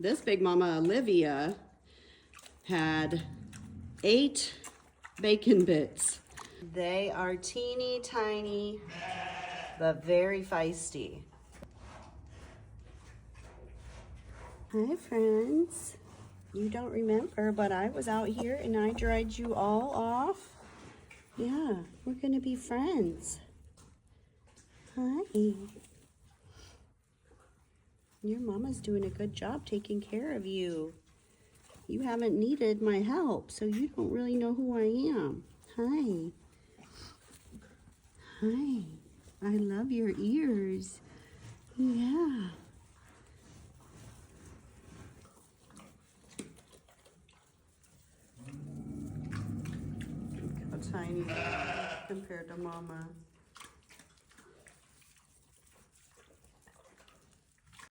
This big mama, Olivia, had 8 bacon bits. They are teeny tiny, but very feisty. Hi, friends. You don't remember, but I was out here and I dried you all off. Yeah, we're gonna be friends. Hi. Your mama's doing a good job taking care of you. You haven't needed my help, so you don't really know who I am. Hi. Hi. I love your ears. Yeah. Look how tiny you are compared to Mama.